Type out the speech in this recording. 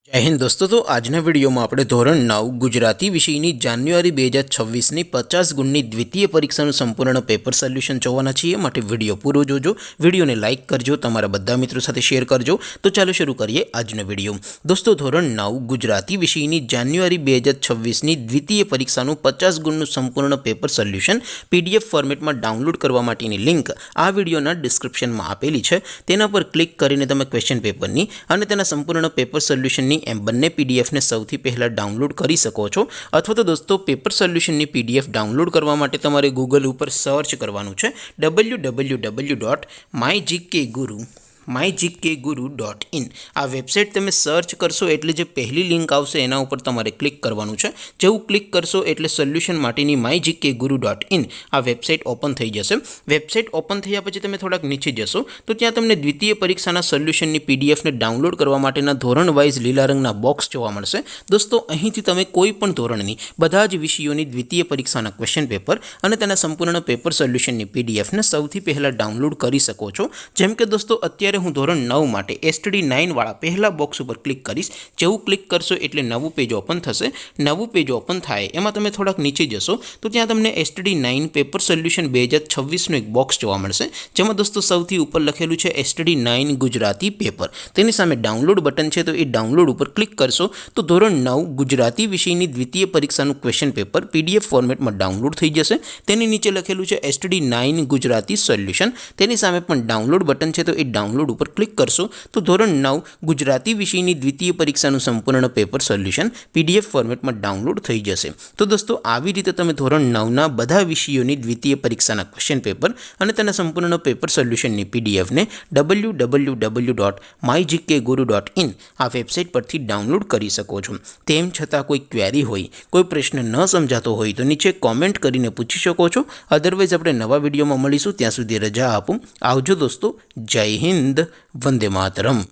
जय हिंद दोस्तों। तो आजना वीडियो में આપણે ધોરણ 9 ગુજરાતી વિષયની જાન્યુઆરી 2026ની 50 ગુણની દ્વિતીય પરીક્ષાનું સંપૂર્ણ પેપર સોલ્યુશન જોવાના છીએ। માટે વિડિયો પૂરો જોજો, વિડિયોને લાઇક કરજો, તમારા બધા મિત્રો સાથે શેર કરજો। તો ચાલો શરૂ કરીએ આજનો વિડિયો। દોસ્તો ધોરણ 9 ગુજરાતી વિષયની જાન્યુઆરી 2026ની દ્વિતીય પરીક્ષાનું 50 ગુણનું સંપૂર્ણ પેપર સોલ્યુશન પીડીએફ ફોર્મેટમાં ડાઉનલોડ કરવા માટેની લિંક આ વિડિયોના ડિસ્ક્રિપ્શનમાં આપેલી છે। તેના પર ક્લિક કરીને તમે ક્વેશ્ચન પેપરની અને તેના સંપૂર્ણ પેપર સોલ્યુશનની એમ બંને પીડીએફને સૌથી પહેલાં ડાઉનલોડ કરી શકો છો। અથવા તો દોસ્તો પેપર સોલ્યુશનની પીડીએફ ડાઉનલોડ કરવા માટે તમારે ગૂગલ ઉપર સર્ચ કરવાનું છે www.mygkguru.in। આ વેબસાઇટ તમે સર્ચ કરશો એટલે જે પહેલી લિંક આવશે એના ઉપર તમારે ક્લિક કરવાનું છે। જેવું ક્લિક કરશો એટલે સોલ્યુશન માટેની mygkguru.in આ વેબસાઇટ ઓપન થઈ જશે। વેબસાઇટ ઓપન થયા પછી તમે થોડાક નીચે જશો તો ત્યાં તમને દ્વિતીય પરીક્ષાના સોલ્યુશનની પીડીએફને ડાઉનલોડ કરવા માટેના ધોરણ વાઇઝ લીલા રંગના બોક્સ જોવા મળશે। દોસ્તો અહીંથી તમે કોઈ પણ ધોરણની બધા જ વિષયોની દ્વિતીય પરીક્ષાના ક્વેશ્ચન પેપર અને તેના સંપૂર્ણ પેપર સોલ્યુશનની પીડીએફને સૌથી પહેલાં ડાઉનલોડ કરી શકો છો। જેમ કે દોસ્તો અત્યારે હું ધોરણ 9 માટે STD9 વાળા પહેલા બોક્સ ઉપર ક્લિક કરીશ। જેવું ક્લિક કરશો એટલે નવું પેજ ઓપન થશે। નવું પેજ ઓપન થાય એમાં તમે થોડાક નીચે જશો તો ત્યાં તમને STD9 પેપર સોલ્યુશન 2026નું એક બોક્સ જોવા મળશે, જેમાં દોસ્તો સૌથી ઉપર લખેલું છે STD9 ગુજરાતી પેપર। તેની સામે ડાઉનલોડ બટન છે, તો એ ડાઉનલોડ ઉપર ક્લિક કરશો તો ધોરણ 9 ગુજરાતી વિષયની દ્વિતીય પરીક્ષાનું ક્વેશ્ચન પેપર PDF ફોર્મેટમાં ડાઉનલોડ થઈ જશે। તેની નીચે લખેલું છે STD9 ગુજરાતી સોલ્યુશન। તેની સામે પણ ડાઉનલોડ બટન છે, તો એ ડાઉનલોડ ઉપર ક્લિક કરશો તો ધોરણ 9 ગુજરાતી વિષયની દ્વિતીય પરીક્ષાનું સંપૂર્ણ પેપર સોલ્યુશન PDF ફોર્મેટમાં ડાઉનલોડ થઈ જશે। તો દોસ્તો આવી રીતે તમે ધોરણ 9ના બધા વિષયોની દ્વિતીય પરીક્ષાના ક્વેશ્ચન પેપર અને તેના સંપૂર્ણ પેપર સોલ્યુશનની પીડીએફને www.mygkguru.in આ વેબસાઇટ પરથી ડાઉનલોડ કરી શકો છો। તેમ છતાં કોઈ ક્વેરી હોય, કોઈ પ્રશ્ન ન સમજાતો હોય તો નીચે કોમેન્ટ કરીને પૂછી શકો છો। અધરવાઇઝ આપણે નવા વિડીયોમાં મળીશું, ત્યાં સુધી રજા આપો। આવજો દોસ્તો। જય હિન્દ, વંદે માતરમ।